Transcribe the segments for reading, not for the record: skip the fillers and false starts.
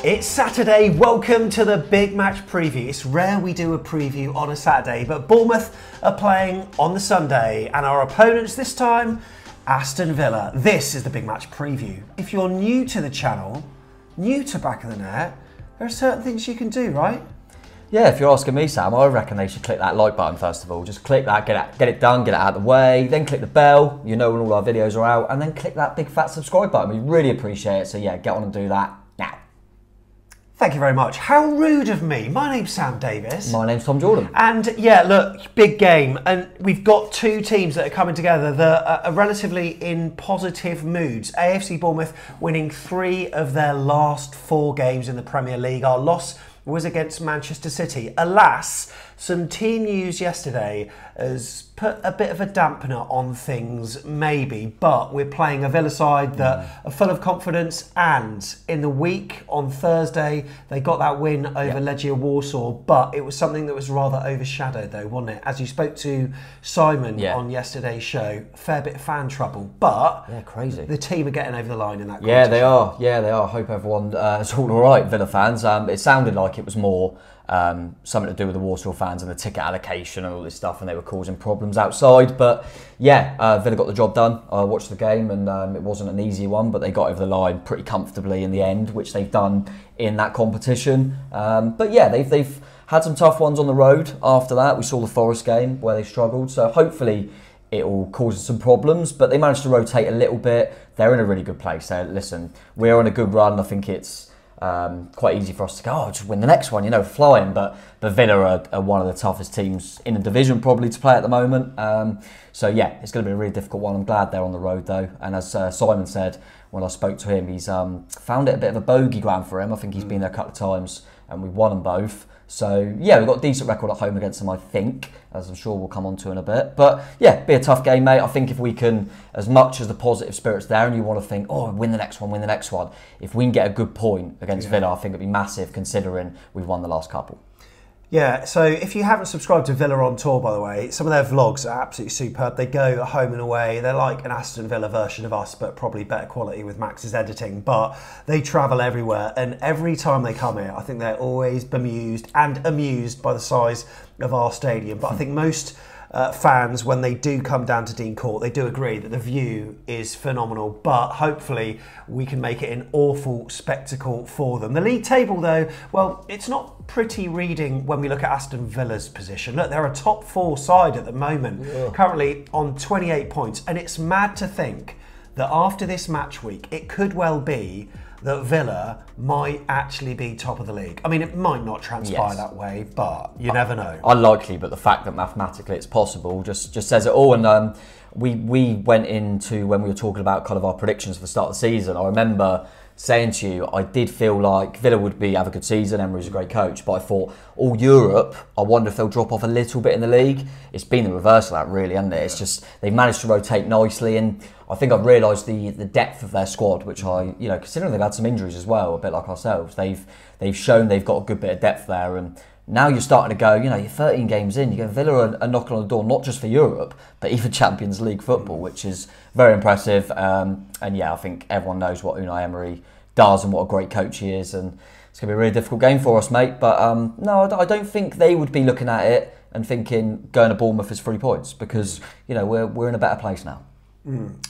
It's Saturday, welcome to the big match preview. It's rare we do a preview on a Saturday, but Bournemouth are playing on the Sunday, and our opponents this time, Aston Villa. This is the big match preview. If you're new to the channel, new to Back of the Net, there are certain things you can do, right? Yeah, if you're asking me, Sam, I reckon they should click that like button first of all. Just click that, get it done, get it out of the way, then click the bell, you know when all our videos are out, and then click that big fat subscribe button. We really appreciate it, so yeah, get on and do that now. Thank you very much. How rude of me. My name's Sam Davis. My name's Tom Jordan. And yeah, look, big game. And we've got two teams that are coming together that are relatively in positive moods. AFC Bournemouth winning 3 of their last 4 games in the Premier League. Our loss was against Manchester City. Alas, some team news yesterday has put a bit of a dampener on things, maybe, but we're playing a Villa side that are full of confidence, and in the week on Thursday they got that win over Legia Warsaw, but it was something that was rather overshadowed though, wasn't it? As you spoke to Simon on yesterday's show, a fair bit of fan trouble, but crazy. The team are getting over the line in that competition. Yeah, they are. Yeah, they are. I hope everyone is all right, Villa fans. It sounded like it was more something to do with the Warsaw fans and the ticket allocation and all this stuff, and they were causing problems outside. But yeah, Villa got the job done. I watched the game, and it wasn't an easy one, but they got over the line pretty comfortably in the end, which they've done in that competition. But yeah, they've had some tough ones on the road after that. We saw the Forest game where they struggled, so hopefully it will cause some problems, but they managed to rotate a little bit. They're in a really good place. So listen, we're on a good run. I think it's quite easy for us to go, just win the next one, you know, flying. But Villa are one of the toughest teams in the division probably to play at the moment. So yeah, it's going to be a really difficult one. I'm glad they're on the road though. And as Simon said when I spoke to him, he's found it a bit of a bogey ground for him. I think he's been there a couple of times and we've won them both. So yeah, we've got a decent record at home against them, I think, as I'm sure we'll come on to in a bit. But yeah, be a tough game, mate. I think if we can, as much as the positive spirit's there and you want to think, oh, win the next one, if we can get a good point against Villa, I think it'd be massive considering we've won the last couple. Yeah, so if you haven't subscribed to Villa on Tour, by the way, some of their vlogs are absolutely superb. They go home and away. They're like an Aston Villa version of us, but probably better quality with Max's editing. But they travel everywhere, and every time they come here, I think they're always bemused and amused by the size of our stadium. But I think most fans, when they do come down to Dean Court, they do agree that the view is phenomenal, but hopefully we can make it an awful spectacle for them. The league table though, well, it's not pretty reading when we look at Aston Villa's position. Look, they're a top 4 side at the moment, currently on 28 points, and it's mad to think that after this match week, it could well be that Villa might actually be top of the league. I mean, it might not transpire that way, but you never know. Unlikely, but the fact that mathematically it's possible just says it all. And we went into, when we were talking about kind of our predictions for the start of the season, I remember saying to you, I did feel like Villa would have a good season. Emery's a great coach, but I thought all Europe, I wonder if they'll drop off a little bit in the league. It's been the reverse of that, really, hasn't it? It's just they've managed to rotate nicely, and I think I've realised the depth of their squad, which considering they've had some injuries as well, a bit like ourselves, they've shown they've got a good bit of depth there, and now you're starting to go, you're 13 games in, you go, Villa are knocking on the door, not just for Europe, but even Champions League football, which is very impressive. And yeah, I think everyone knows what Unai Emergy does and what a great coach he is, and it's going to be a really difficult game for us, mate. But no, I don't think they would be looking at it and thinking going to Bournemouth is 3 points, because we're in a better place now.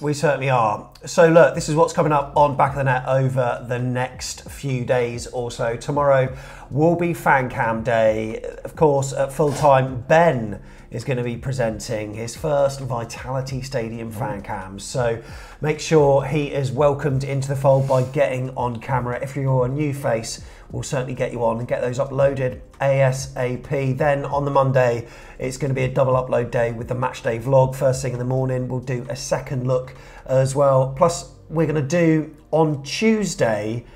We certainly are. So look, this is what's coming up on Back of the Net over the next few days or so. Tomorrow will be Fan Cam Day. Of course, at full time, Ben is going to be presenting his first Vitality Stadium fan cams. So make sure he is welcomed into the fold by getting on camera. If you're a new face, we'll certainly get you on and get those uploaded ASAP. Then on the Monday, it's going to be a double upload day with the match day vlog. First thing in the morning, we'll do a second look as well. Plus, we're going to do on Tuesday,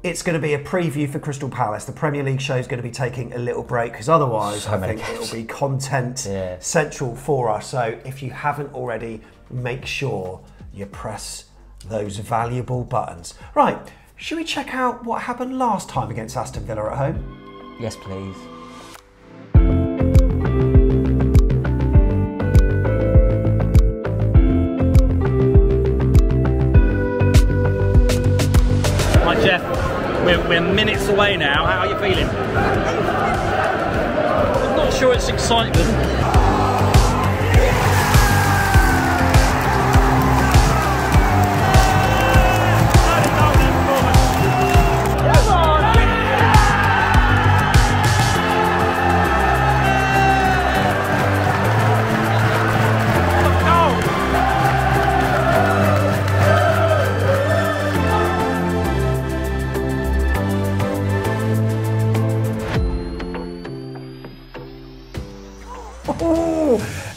it's going to be a preview for Crystal Palace. The Premier League show is going to be taking a little break, because otherwise I think it'll be content central for us. So if you haven't already, make sure you press those valuable buttons. Right, should we check out what happened last time against Aston Villa at home? Yes, please. We're minutes away now. How are you feeling? I'm not sure it's excitement.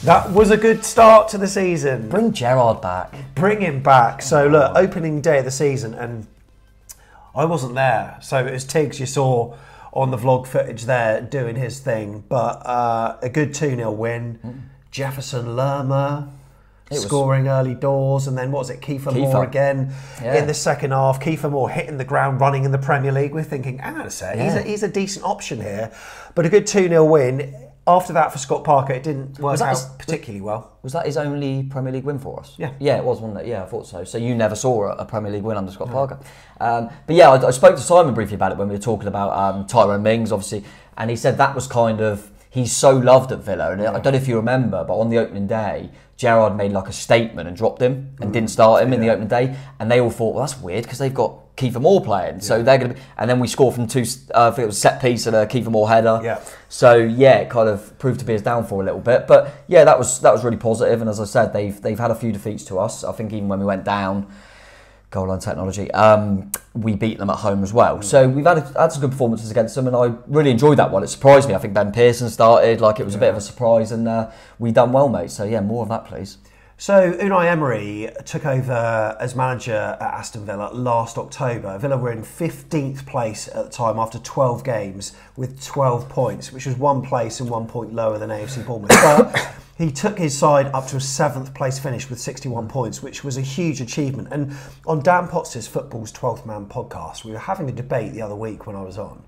That was a good start to the season. Bring Gerrard back. Bring him back. So look, opening day of the season, and I wasn't there. So it was Tiggs you saw on the vlog footage there doing his thing. But a good 2-0 win. Jefferson Lerma scoring early doors. And then what was it, Kiefer Moore again in the second half. Kiefer Moore hitting the ground running in the Premier League. We're thinking, hang on a sec, he's a decent option here. But a good 2-0 win. After that for Scott Parker, it didn't work out particularly well. Was that his only Premier League win for us? Yeah. Yeah, it was, wasn't it? Yeah, I thought so. So you never saw a Premier League win under Scott Parker. But yeah, I spoke to Simon briefly about it when we were talking about Tyrone Mings, obviously, and he said that was kind of, he's so loved at Villa. And I don't know if you remember, but on the opening day, Gerrard made like a statement and dropped him and didn't start him in the opening day. And they all thought, well, that's weird because they've got Kiefer Moore playing, so they're going to be, and then we scored from two. I think it was set piece and a Kiefer Moore header. Yeah. So yeah, it kind of proved to be his downfall a little bit, but yeah, that was really positive. And as I said, they've had a few defeats to us. I think even when we went down, goal line technology, we beat them at home as well. So we've had some good performances against them, and I really enjoyed that one. It surprised me. I think Ben Pearson started, like it was a bit of a surprise, and we done well, mate. So yeah, more of that, please. So Unai Emery took over as manager at Aston Villa last October. Villa were in 15th place at the time after 12 games with 12 points, which was 1 place and 1 point lower than AFC Bournemouth. But he took his side up to a 7th place finish with 61 points, which was a huge achievement. And on Dan Potts' Football's 12th Man podcast, we were having a debate the other week when I was on.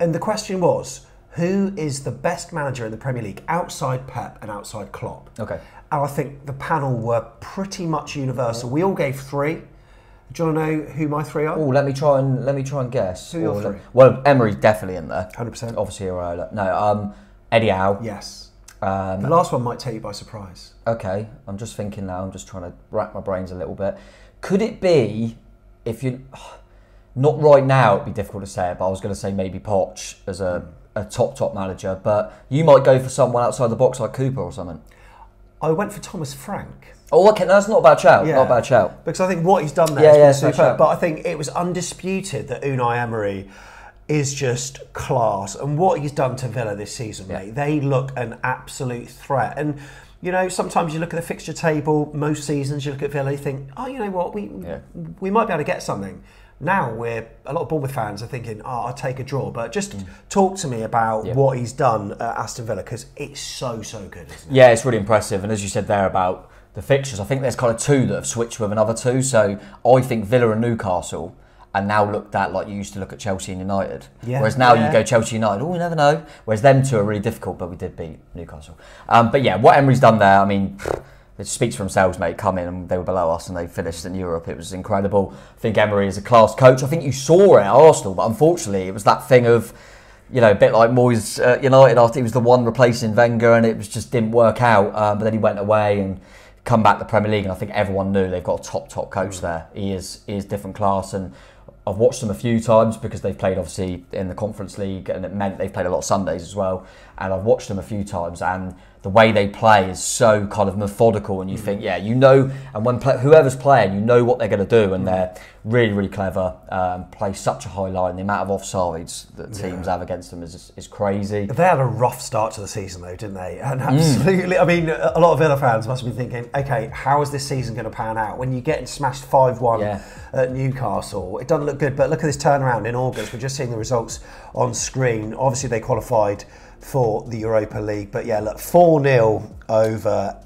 And the question was, who is the best manager in the Premier League outside Pep and outside Klopp? Okay. And I think the panel were pretty much universal. We all gave 3. Do you want to know who my 3 are? Oh, let me try and guess. Who are your 3? Well, Emery's definitely in there. 100%. Obviously, Iraola. No, Eddie Howe. Yes. The last one might take you by surprise. Okay, I'm just thinking now. I'm just trying to rack my brains a little bit. Could it be, if you, not right now, it'd be difficult to say it, but I was going to say maybe Poch as a top manager, but you might go for someone outside the box like Cooper or something. I went for Thomas Frank. Oh, okay, no, that's not a bad shout. Not a bad shout. Because I think what he's done there has been superb. But I think it was undisputed that Unai Emery is just class. And what he's done to Villa this season, mate, they look an absolute threat. And, you know, sometimes you look at the fixture table, most seasons you look at Villa, you think, oh, you know what, we might be able to get something. Now a lot of Bournemouth fans are thinking, oh, I'll take a draw. But just talk to me about what he's done at Aston Villa, because it's so good, isn't it? Yeah, it's really impressive. And as you said there about the fixtures, I think there's kind of 2 that have switched with another 2. So I think Villa and Newcastle are now looked at like you used to look at Chelsea and United. Yeah, whereas now you go Chelsea United, oh, you never know. Whereas them 2 are really difficult, but we did beat Newcastle. But yeah, what Emery's done there, I mean, it speaks for themselves, mate. Come in and they were below us and they finished in Europe. It was incredible. I think Emery is a class coach. I think you saw it at Arsenal, but unfortunately it was that thing of, you know, a bit like Moyes at United after he was the one replacing Wenger, and it just didn't work out. But then he went away and come back to the Premier League, and I think everyone knew they've got a top coach there. He is different class, and I've watched them a few times because they've played obviously in the Conference League, and it meant they've played a lot of Sundays as well. And I've watched them a few times, and the way they play is so kind of methodical, and you think, yeah, you know, and when whoever's playing, you know what they're going to do, and they're really clever, play such a high line. The amount of offsides that teams have against them is crazy. They had a rough start to the season though, didn't they? And absolutely, I mean, a lot of Villa fans must be thinking, okay, how is this season going to pan out? When you're getting smashed 5-1 at Newcastle, it doesn't look good, but look at this turnaround in August. We're just seeing the results on screen. Obviously, they qualified for the Europa League, but yeah, look, 4-0 over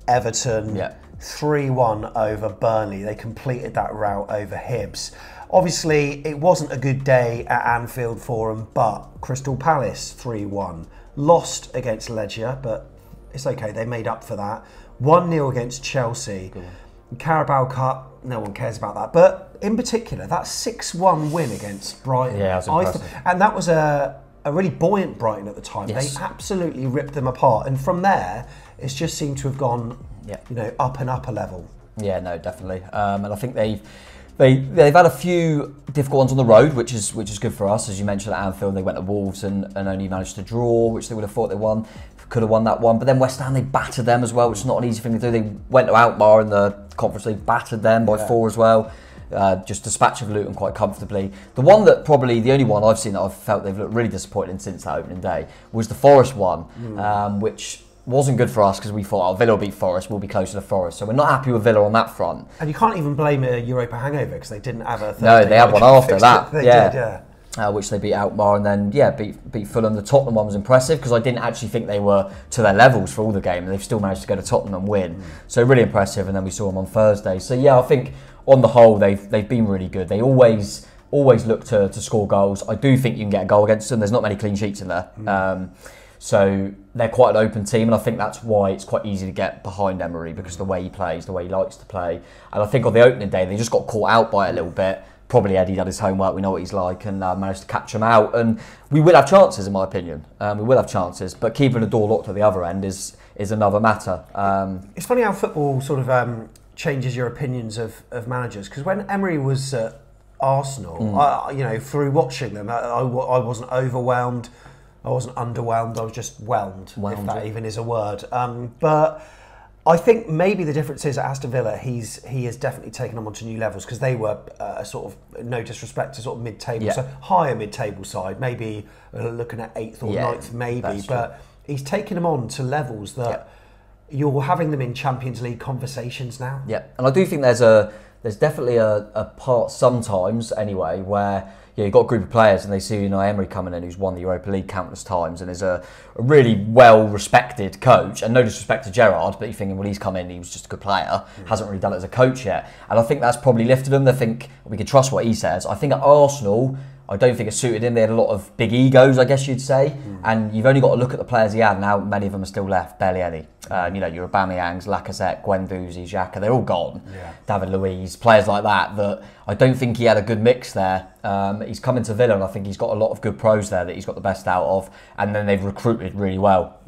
Everton, 3-1 over Burnley. They completed that route over Hibs. Obviously, it wasn't a good day at Anfield for them, but Crystal Palace 3-1. Lost against Legia, but it's okay, they made up for that. 1-0 against Chelsea. Carabao Cup, no one cares about that. But in particular, that 6-1 win against Brighton, Yeah, that was impressive. and that was a really buoyant Brighton at the time. Yes. They absolutely ripped them apart, and from there, it's just seemed to have gone, up and up a level. Yeah, no, definitely. And I think they've had a few difficult ones on the road, which is good for us. As you mentioned, at Anfield, they went to Wolves and only managed to draw, which they would have thought they won. Could have won that one. But then West Ham, they battered them as well, which is not an easy thing to do. They went to Alkmaar in the Conference League, battered them by 4 as well. Just dispatching Luton quite comfortably. The one that probably, the only one I've seen that I've felt they've looked really disappointed in since that opening day was the Forest one, which wasn't good for us because we thought, Villa will beat Forest, we'll be closer to Forest. So we're not happy with Villa on that front. And you can't even blame a Europa hangover because they didn't have a Thursday. No, they had one after that. They did. Which they beat Alkmaar and then beat Fulham. The Tottenham one was impressive because I didn't actually think they were to their levels for all the game, and they've still managed to go to Tottenham and win. So really impressive. And then we saw them on Thursday. So I think on the whole they've been really good. They always look to score goals. I do think you can get a goal against them. There's not many clean sheets in there. So they're quite an open team, and I think that's why it's quite easy to get behind Emery, because the way he plays, the way he likes to play. And I think on the opening day, they just got caught out by it a little bit. Probably Eddie did his homework, we know what he's like, and managed to catch them out. And we will have chances, in my opinion. We will have chances, but keeping the door locked at the other end is another matter. It's funny how football sort of changes your opinions of managers, because when Emery was at Arsenal, through watching them, I wasn't overwhelmed. I wasn't underwhelmed, I was just whelmed, if that even is a word. But I think maybe the difference is at Aston Villa, he has definitely taken them onto new levels, because they were sort of, no disrespect to sort of mid-table, so higher mid-table side, maybe looking at 8th or 9th maybe, but he's taken them on to levels that you're having them in Champions League conversations now. Yeah, and I do think there's definitely a part sometimes anyway where you've got a group of players and they see Unai Emery coming in, who's won the Europa League countless times and is a really well-respected coach. And no disrespect to Gerrard, but you're thinking, well, he's come in, he was just a good player, hasn't really done it as a coach yet. And I think that's probably lifted them. They think we can trust what he says. I think at Arsenal, I don't think it suited him. They had a lot of big egos, I guess you'd say. And you've only got to look at the players he had. Now many of them are still left, barely any. Your Aubameyangs, Lacazette, Guendouzi, Xhaka, they're all gone. David Luiz, players like that I don't think he had a good mix there. He's come into Villa and I think he's got a lot of good pros there that he's got the best out of. And then they've recruited really well.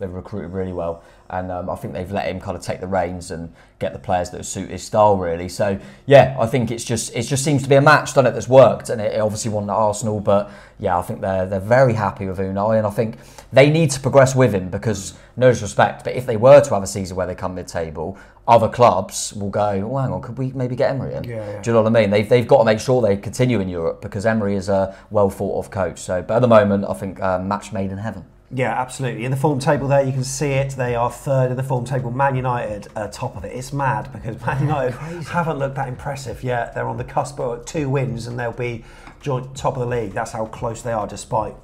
And I think they've let him kind of take the reins and get the players that suit his style, really. So I think it just seems to be a match, doesn't it, that's worked, and it obviously won at Arsenal. But I think they're very happy with Unai, and I think they need to progress with him, because no disrespect, but if they were to have a season where they come mid-table, other clubs will go, oh, hang on, could we maybe get Emery in? Do you know what I mean? They've got to make sure they continue in Europe, because Emery is a well thought of coach. So, but at the moment, I think match made in heaven. Yeah, absolutely. In the form table there, you can see it. They are third in the form table. Man United top of it. It's mad because Man United haven't looked that impressive yet. They're on the cusp of 2 wins and they'll be joint top of the league. That's how close they are, despite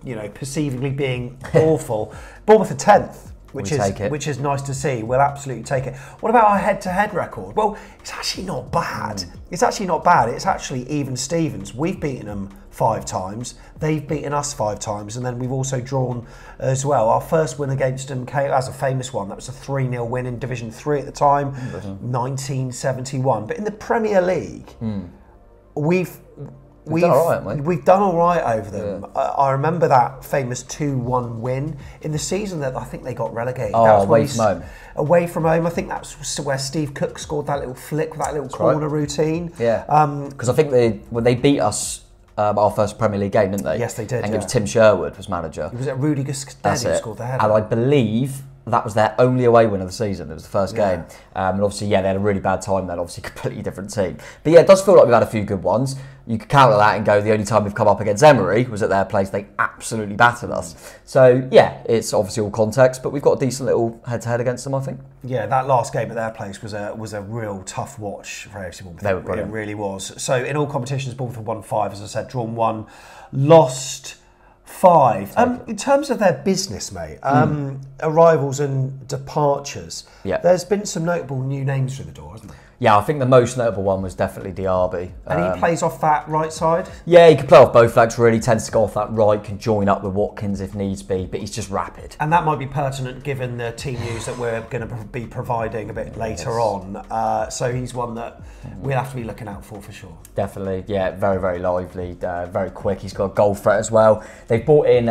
perceivingly being awful. Bournemouth are 10th. Which is nice to see. We'll absolutely take it. What about our head-to-head record? Well, it's actually not bad. It's actually even Stevens. We've beaten them 5 times. They've beaten us 5 times, and then we've also drawn as well. Our first win against them came as a famous one. That was a 3-0 win in Division 3 at the time, 1971. But in the Premier League, we've done all right over them. I remember that famous 2-1 win in the season that I think they got relegated. Oh, that was away from home. Away from home. I think that's where Steve Cook scored that little flick with that little corner routine. Yeah. Because I think they beat us our first Premier League game, didn't they? Yes, they did. And it was Tim Sherwood was manager. It was at Rudiger Steady who scored the header. And I believe that was their only away win of the season. It was the first game. And obviously, they had a really bad time then. Obviously, completely different team. But it does feel like we've had a few good ones. You could counter that and go, the only time we've come up against Emery was at their place. They absolutely battered us. So, it's obviously all context, but we've got a decent little head-to-head against them, I think. Yeah, that last game at their place was a real tough watch for AFC Bournemouth. They were brilliant. It really was. So, in all competitions, Bournemouth have won 5, as I said, drawn 1, lost 5. In terms of their business, mate, arrivals and departures, there's been some notable new names through the door, hasn't there? Yeah, I think the most notable one was definitely Diaby. And he plays off that right side? Yeah, he can play off both flanks, really. Tends to go off that right, can join up with Watkins if needs be, but he's just rapid. And that might be pertinent given the team news that we're going to be providing a bit later on. So he's one that we'll have to be looking out for sure. Definitely, yeah, very, very lively, very quick. He's got a goal threat as well. They brought in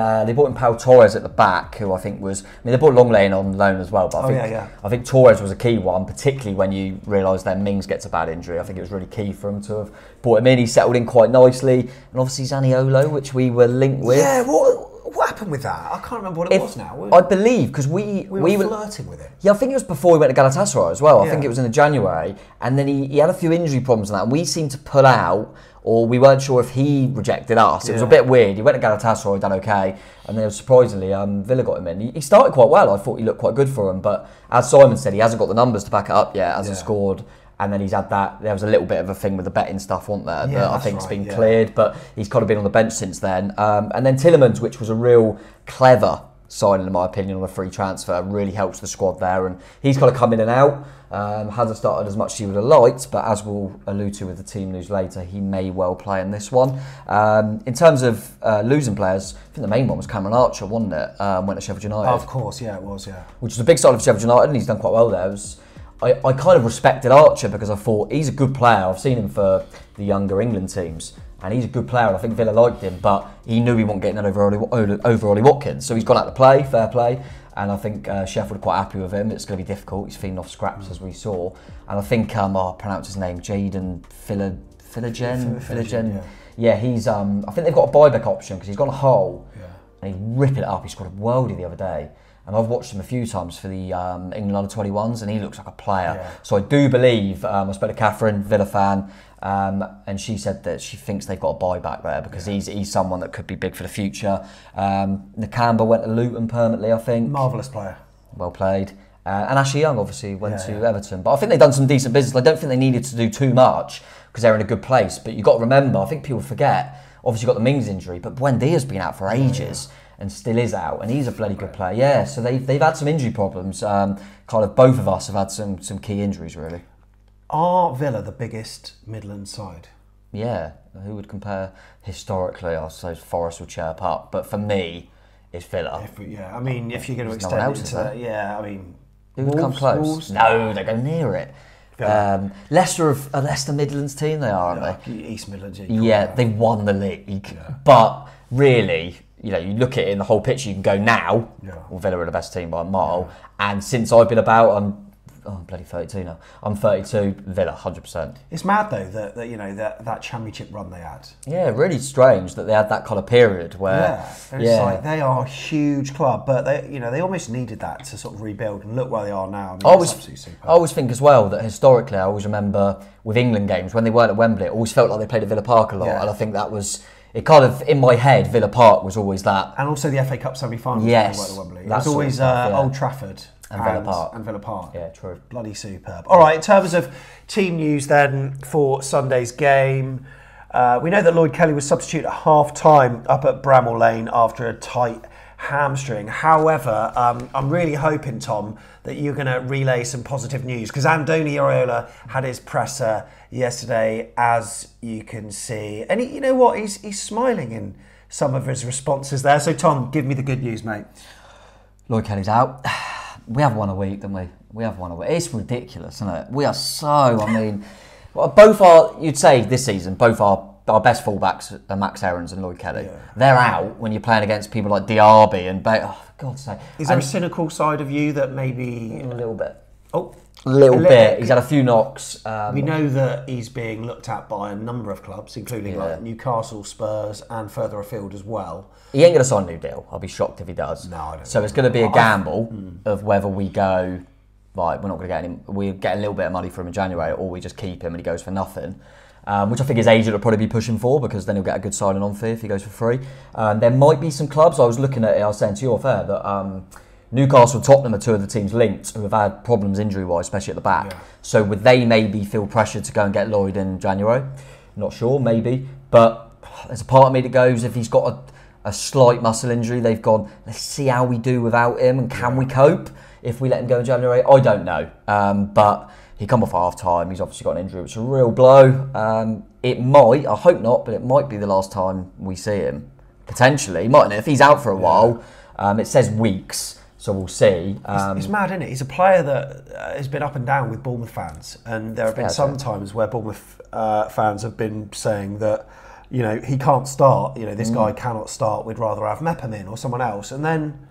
Pau Torres at the back, who I think was... I mean, they brought Longley on loan as well, but I think Torres was a key one, particularly when you realise that Mings gets a bad injury. I think it was really key for him to have brought him in. He settled in quite nicely. And obviously Zaniolo, which we were linked with. Yeah, what happened with that? I can't remember what it was now. I believe, because we were flirting with it. Yeah, I think it was before he went to Galatasaray as well. I think it was in the January. And then he had a few injury problems and that. And we seemed to pull out, or we weren't sure if he rejected us. It was a bit weird. He went to Galatasaray, done okay. And then surprisingly, Villa got him in. He started quite well. I thought he looked quite good for him. But as Simon said, he hasn't got the numbers to back it up yet, hasn't scored. And then he's had that. There was a little bit of a thing with the betting stuff, wasn't there? That I think's been cleared, but he's kind of been on the bench since then. And then Tielemans, which was a real clever signing, in my opinion, on a free transfer, really helps the squad there. And he's kind of come in and out. Hasn't started as much as he would have liked, but as we'll allude to with the team news later, he may well play in this one. In terms of losing players, I think the main one was Cameron Archer, wasn't it? Went to Sheffield United. Oh, of course, yeah, it was, yeah. Which was a big sign of Sheffield United, and he's done quite well there. I kind of respected Archer because I thought he's a good player. I've seen him for the younger England teams, and he's a good player. And I think Villa liked him, but he knew he wasn't getting that over Ollie Watkins. So he's gone out to play, fair play. And I think Sheffield are quite happy with him. It's going to be difficult. He's feeding off scraps, as we saw. And I think, I'll pronounce his name, Jaden Philogen. Yeah, he's. I think they've got a buyback option because he's gone a hole, and he's ripping it up. He scored a worldie the other day. And I've watched him a few times for the England Under-21s, and he looks like a player. Yeah. So I do believe, I spoke to Catherine, Villa fan, and she said that she thinks they've got a buyback there because he's someone that could be big for the future. Nakamba went to Luton permanently, I think. Marvellous player. Well played. And Ashley Young obviously went to Everton. But I think they've done some decent business. I don't think they needed to do too much because they're in a good place. But you've got to remember, I think people forget, obviously you've got the Mings injury, but Buendia's been out for ages. And still is out, and he's a bloody good player. Yeah, so they've had some injury problems. Kind of both of us have had some key injuries, really. Are Villa the biggest Midland side? Yeah, who would compare historically? I suppose Forest would chirp up, but for me, it's Villa. If you're going to extend it to that, who would come close? Wolves? No, they go near it. Leicester a Leicester Midlands team, they are, aren't they? East Midlands. Yeah, they won the league, but really. You look at it in the whole picture, you can go now, well, Villa are the best team by a mile, and since I've been about, I'm bloody 32 now, I'm 32, Villa, 100%. It's mad though, that championship run they had. Yeah, really strange that they had that kind of period where... Like they are a huge club, but they almost needed that to sort of rebuild, and look where they are now. I always think as well that historically, I always remember with England games, when they weren't at Wembley, it always felt like they played at Villa Park a lot, and I think that was... It kind of, in my head, Villa Park was always that. And also the FA Cup semi-final. Yes. At Wembley. It was always Old Trafford and Villa Park. And Villa Park. Yeah, true. Bloody superb. All right, in terms of team news then for Sunday's game, we know that Lloyd Kelly was substituted at half-time up at Bramall Lane after a tight hamstring. However, I'm really hoping, Tom, that you're going to relay some positive news because Andoni Iraola had his presser yesterday, as you can see, and you know what? He's smiling in some of his responses there. So, Tom, give me the good news, mate. Lloyd Kelly's out. We have one a week, don't we? We have one a week. It's ridiculous, isn't it? We are so. Both are. You'd say this season, both are. Our best fullbacks are Max Aarons and Lloyd Kelly. Yeah. They're out when you're playing against people like Diaby and Bale. Oh, for God's sake. Is there a cynical side of you that maybe... A little bit. Oh. A little bit. He's had a few knocks. We know that he's being looked at by a number of clubs, including like Newcastle, Spurs and further afield as well. He ain't going to sign a new deal. I'll be shocked if he does. No, I don't. So it's going to be a gamble of whether we go, right, we're not going to get him. We get a little bit of money from him in January, or we just keep him and he goes for nothing. Which I think his agent will probably be pushing for because then he'll get a good signing on fee if he goes for free. There might be some clubs, I was looking at it, I was saying to you off air, that Newcastle and Tottenham are two of the teams linked who have had problems injury-wise, especially at the back. Yeah. So would they maybe feel pressured to go and get Lloyd in January? Not sure, maybe. But there's a part of me that goes, if he's got a slight muscle injury, they've gone, let's see how we do without him and can we cope if we let him go in January? I don't know. But He come off half-time. He's obviously got an injury, which is a real blow. It might, I hope not, but it might be the last time we see him. Potentially. Mightn't it? If he's out for a while, it says weeks, so we'll see. It's mad, isn't it? He's a player that has been up and down with Bournemouth fans. And there have been some times where Bournemouth fans have been saying that, you know, he can't start. You know, this guy cannot start. We'd rather have Mepham in or someone else. And then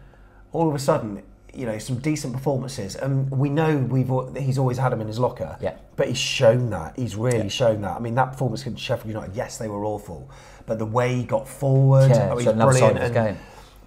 all of a sudden, you know, some decent performances, and we know he's always had him in his locker. Yeah. But he's shown that. He's really shown that. I mean, that performance against Sheffield United, yes, they were awful, but the way he got forward, he's brilliant.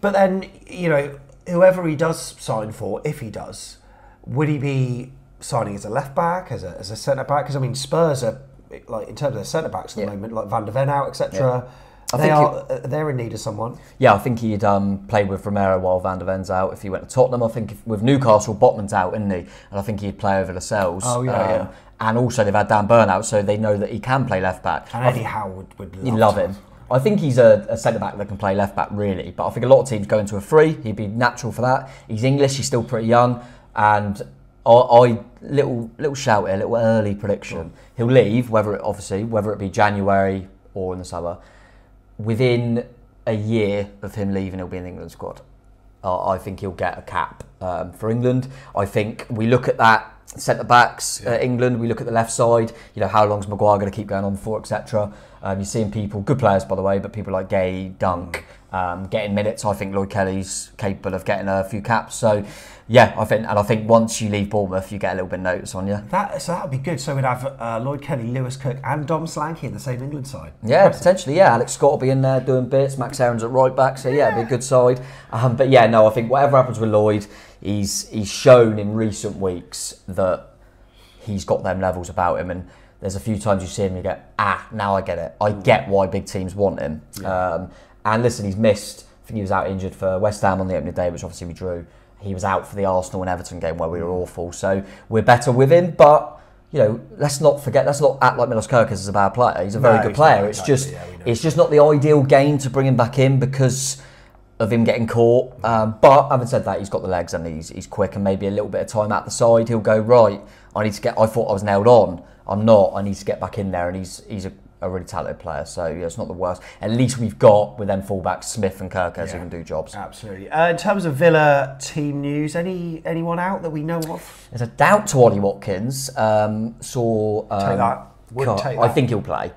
But then, you know, whoever he does sign for, if he does, would he be signing as a left back, as a centre back? Because I mean, Spurs are, like, in terms of their centre backs at the moment, like Van der Ven out, etc. They're in need of someone. Yeah, I think he'd play with Romero while Van der Ven's out. If he went to Tottenham, I think with Newcastle, Botman's out, isn't he? And I think he'd play over Lascelles. And also they've had Dan Burn out, so they know that he can play left back. And Eddie Howe would love him. I think he's a centre back that can play left back, really. But I think a lot of teams go into a free. He'd be natural for that. He's English. He's still pretty young, and little shout here, little early prediction. He'll leave, whether it be January or in the summer. Within a year of him leaving, he'll be in the England squad. I think he'll get a cap for England. I think we look at that centre backs at England. We look at the left side. You know, how long's Maguire going to keep going on for, etc. You're seeing people, good players by the way, but people like Gay, Dunk, getting minutes. I think Lloyd Kelly's capable of getting a few caps. So yeah, I think once you leave Bournemouth, you get a little bit of notice on you. So that would be good. So we'd have Lloyd Kelly, Lewis Cook, and Dom Slanky in the same England side. Yeah, potentially. Yeah, Alex Scott will be in there doing bits. Max Aaron's at right back. So yeah, it'd be a good side. But yeah, no, I think whatever happens with Lloyd, he's shown in recent weeks that he's got them levels about him. And there's a few times you see him, you go, now I get it. I get why big teams want him. Yeah. And listen, he's missed. I think he was out injured for West Ham on the opening day, which obviously we drew. He was out for the Arsenal and Everton game where we were awful. So we're better with him, but you know, let's not act like Milos Kerkez is a bad player. He's a very good player. It's just not the ideal game to bring him back in because of him getting caught. But having said that, he's got the legs and he's quick, and maybe a little bit of time at the side, he'll go, right, I thought I was nailed on. I'm not. I need to get back in there, and he's a really talented player, so yeah, it's not the worst. At least we've got, with them fullbacks, Smith and Kerkez who can do jobs. Absolutely. In terms of Villa team news, anyone out that we know of? There's a doubt to Ollie Watkins. Take that. Wouldn't take that. I think he'll play.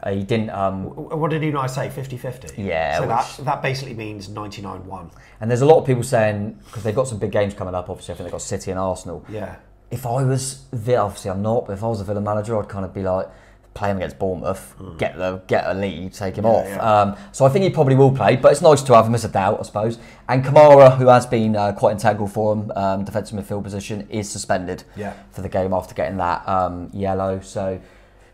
He didn't. What did Unai say? 50-50. Yeah. So that basically means 99-1. And there's a lot of people saying, because they've got some big games coming up. Obviously, I think they've got City and Arsenal. Yeah. If I was Villa, obviously I'm not, but if I was a Villa manager, I'd kind of be like, play him against Bournemouth, get a lead, take him off. Yeah. So I think he probably will play, but it's nice to have him as a doubt, I suppose. And Kamara, who has been quite integral for him, defensive midfield position, is suspended for the game after getting that yellow. So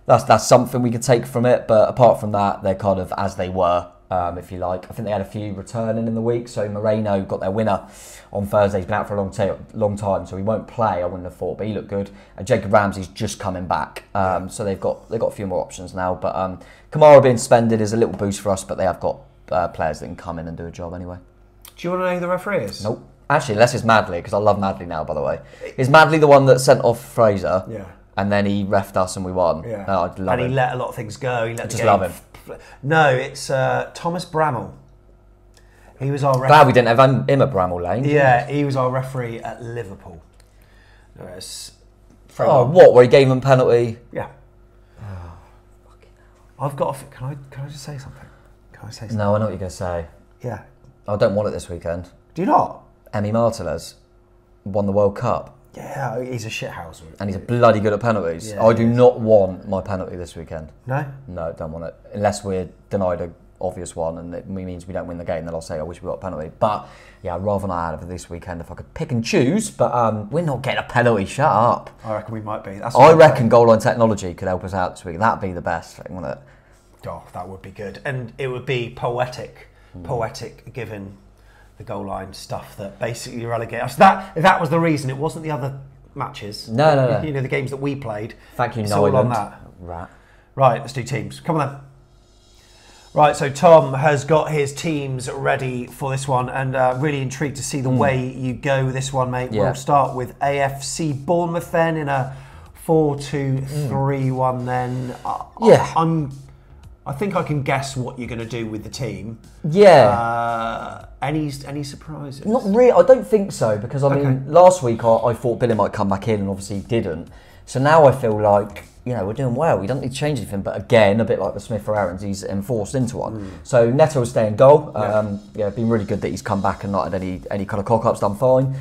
that's something we could take from it. But apart from that, they're kind of as they were, if you like. I think they had a few returning in the week. So Moreno got their winner on Thursday. He's been out for a long time, so he won't play, I wouldn't have thought, but he looked good. And Jacob Ramsey's just coming back, so they've got a few more options now. But Kamara being suspended is a little boost for us, but they have got players that can come in and do a job anyway. Do you want to know who the referee is? Nope. Actually, unless it's Madley, because I love Madley now, by the way. Is Madley the one that sent off Fraser? Yeah. And then he refed us and we won? Yeah. Oh, I'd love him. And he let a lot of things go. I just love him. No, it's Thomas Bramall. He was our referee. Glad we didn't have him at Bramall Lane. Yeah, he was our referee at Liverpool. What? Where he gave him a penalty? Yeah. I've got. Can I just say something? Can I say something? No, I know what you're going to say. Yeah. I don't want it this weekend. Do you not? Emi Martinez won the World Cup. Yeah, he's a shithouser. And he's bloody good at penalties. Yeah, I do not want my penalty this weekend. No? No, don't want it. Unless we're denied an obvious one and it means we don't win the game, then I'll say I wish we got a penalty. But yeah, I'd rather not have it this weekend if I could pick and choose. But we're not getting a penalty. Shut up. I reckon we might be. I reckon goal line technology could help us out this week. That'd be the best thing, wouldn't it? Oh, that would be good. And it would be poetic. Poetic given the goal line stuff that basically relegate us. If that was the reason, it wasn't the other matches. No. You know, the games that we played. Thank you, it's all on that. Right, let's do teams. Come on then. Right, so Tom has got his teams ready for this one and really intrigued to see the way you go with this one, mate. Yeah. We'll start with AFC Bournemouth then in a 4-2-3-1 then. I think I can guess what you're going to do with the team. Yeah. Any surprises? Not really. I don't think so, because I mean, last week I thought Billy might come back in, and obviously he didn't. So now I feel like, we're doing well. We don't need to change anything. But again, a bit like the Smith for Aarons, he's enforced into one. So Neto will stay in goal. Been really good that he's come back and not had any kind of cock-ups, done fine.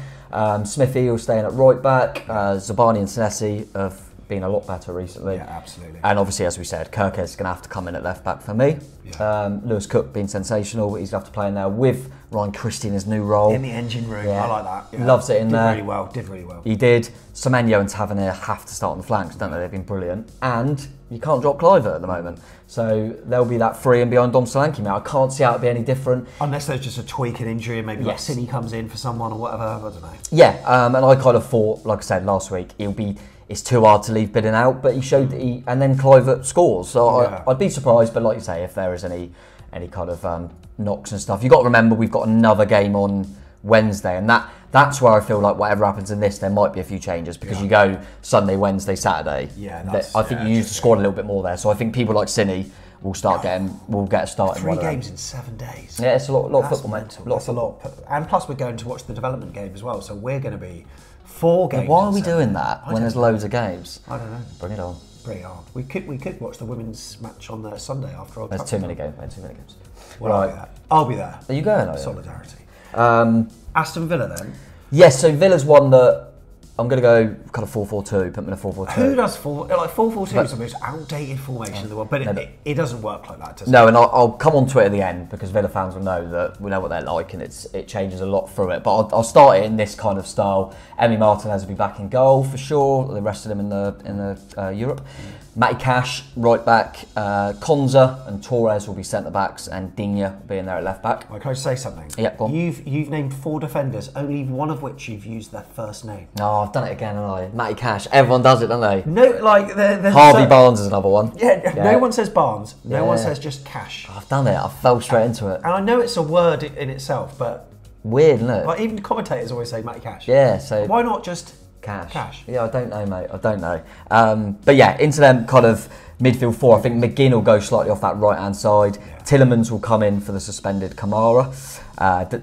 Smithy will stay in at right back. Zabani and Senesi have been a lot better recently. Yeah, absolutely. And obviously, as we said, Kirk is going to have to come in at left back for me. Yeah. Lewis Cook being sensational. He's going to have to play in there with Ryan Christie in his new role. In the engine room, I like that. Yeah. Loves it in there. Did really well. He did. Semenyo and Tavernier have to start on the flanks, don't they? They've been brilliant. And you can't drop Cliver at the moment. So there'll be that free and behind Dom Solanke, mate. I can't see how it'd be any different. Unless there's just a tweak and injury and maybe like Cine comes in for someone or whatever, I don't know. Yeah, and I kind of thought, like I said last week, it's too hard to leave Bidden out, but he showed that and then Cliver scores. So I'd be surprised, but like you say, if there is any kind of knocks and stuff. You've got to remember we've got another game on Wednesday, and that's where I feel like whatever happens in this, there might be a few changes, because you go Sunday, Wednesday, Saturday. Yeah, I think you use the squad a little bit more there. So I think people like Cine will get a start. 3 games in 7 days. Yeah, it's a lot of football, mate. That's a lot. And plus we're going to watch the development game as well, so we're going to be 4 games. Why are we doing that when there's loads of games? I don't know. Bring it on. Bring it on. We could watch the women's match on the Sunday after all. There's too many games, mate. Too many games. Right. I'll be there. Are you going? Solidarity. Aston Villa then? Yes, so Villa's one that I'm going to go kind of 4-4-2, put them in a 4-4-2. Who does 4-4-2 is the most outdated formation in the world, but it doesn't work like that, does it? No, and I'll come on to it at the end, because Villa fans will know that we know what they're like, and it changes a lot through it. But I'll start it in this kind of style. Emi Martinez will be back in goal for sure. The rest of them in the Europe. Matty Cash, right back. Konza and Torres will be centre backs, and Digne will be in there at left back. Can I say something? Yeah, go on. You've named 4 defenders, only one of which you've used their first name. No, I've done it again, haven't I? Matty Cash. Everyone does it, don't they? No, like Harvey Barnes is another one. Yeah, no one says Barnes. No one says just Cash. I've done it. I fell straight into it. And I know it's a word in itself, but weird, isn't it? Like even commentators always say Matty Cash. Yeah, so why not just Cash? Yeah, I don't know, mate. I don't know. But yeah, into them kind of midfield 4. I think McGinn will go slightly off that right hand side. Yeah. Tillemans will come in for the suspended Kamara.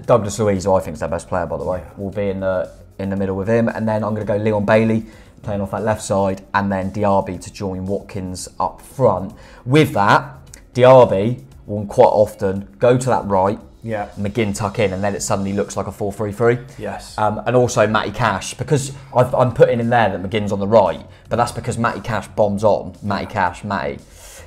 Douglas Luiz, who I think is their best player, by the way, will be in the middle with him. And then I'm going to go Leon Bailey playing off that left side, and then Diaby to join Watkins up front. With that, Diaby will quite often go to that right. Yeah. McGinn tuck in, and then it suddenly looks like a 4-3-3. Yes. And also Matty Cash, because I'm putting in there that McGinn's on the right, but that's because Matty Cash bombs on. Matty.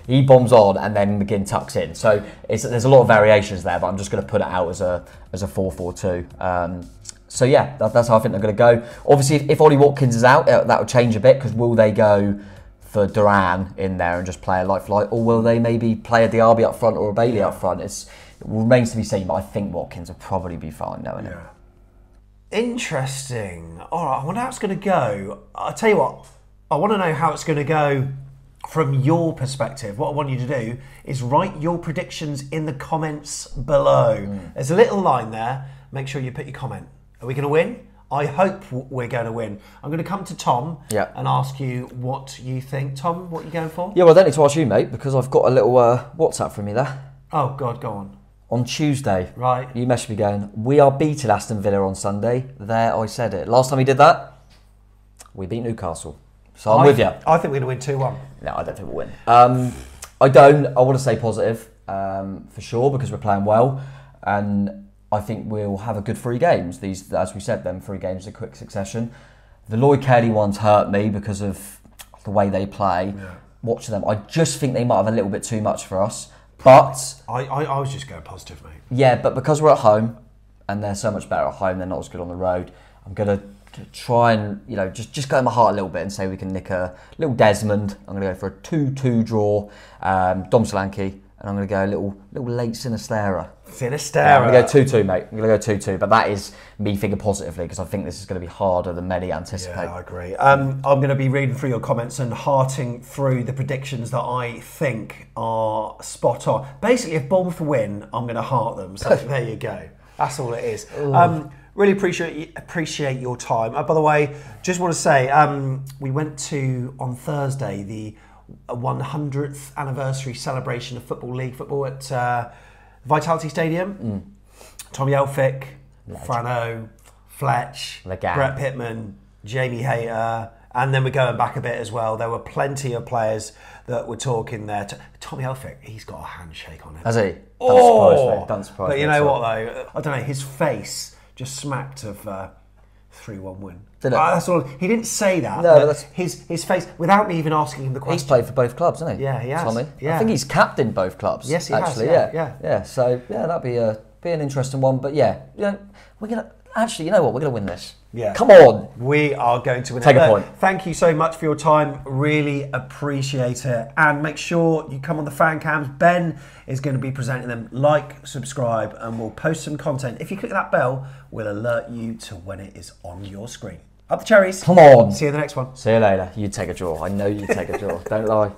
He bombs on, and then McGinn tucks in. So there's a lot of variations there, but I'm just going to put it out as a 4-4-2. So yeah, that's how I think they're going to go. Obviously, if Ollie Watkins is out, that will change a bit, because will they go for Duran in there and just play a light for light, or will they maybe play a Diaby up front or a Bailey up front? It remains to be seen, but I think Watkins will probably be fine knowing it. Interesting. All right, I wonder how it's going to go. I'll tell you what, I want to know how it's going to go from your perspective. What I want you to do is write your predictions in the comments below. There's a little line there. Make sure you put your comment. Are we going to win? I hope we're going to win. I'm going to come to Tom and ask you what you think. Tom, what are you going for? Yeah, well, I don't need to ask you, mate, because I've got a little WhatsApp from you there. Oh, God, go on. On Tuesday, right? You messaged me going, "We are beating Aston Villa on Sunday." There, I said it. Last time we did that, we beat Newcastle. So I'm with you. I think we're going to win 2-1. No, I don't think we'll win. I want to say positive for sure, because we're playing well, and I think we'll have a good 3 games. These, as we said, 3 games in quick succession. The Lloyd Kelly ones hurt me because of the way they play. Yeah. Watching them, I just think they might have a little bit too much for us. But I was just going positive, mate. Yeah, but because we're at home, and they're so much better at home, they're not as good on the road. I'm gonna try and just go in my heart a little bit and say we can nick a little Desmond. I'm gonna go for a 2-2 draw. Dom Solanke. And I'm going to go a little late Sinistera. Yeah, I'm going to go 2-2, mate. I'm going to go 2-2. But that is me thinking positively, because I think this is going to be harder than many anticipate. Yeah, I agree. I'm going to be reading through your comments and hearting through the predictions that I think are spot on. Basically, if Bournemouth win, I'm going to heart them. So there you go. That's all it is. Really appreciate your time. By the way, just want to say, we went to, on Thursday, the 100th anniversary celebration of Football League football at Vitality Stadium. Tommy Elphick, Frano, Fletch, Brett Pittman, Jamie Hayter, and then we're going back a bit as well. There were plenty of players that were talking there. Tommy Elphick, he's got a handshake on him. Has he? Don't surprise me. But you know what though? I don't know, his face just smacked of 3-1 win. Did it? That's all. He didn't say that. No, that's... his face, without me even asking him the question. He's played for both clubs, hasn't he? Yeah, he has. Tommy. Yeah. I think he's captained both clubs. Yes, he actually, has. Yeah. So yeah, that'd be an interesting one. But yeah, we're gonna actually. You know what? We're gonna win this. Yeah. Come on. We are going to win. Take a point. Thank you so much for your time. Really appreciate it. And make sure you come on the fan cams. Ben is going to be presenting them. Like, subscribe, and we'll post some content. If you click that bell, we'll alert you to when it is on your screen. Up the cherries. Come on. See you in the next one. See you later. You take a draw. I know you take a draw. Don't lie.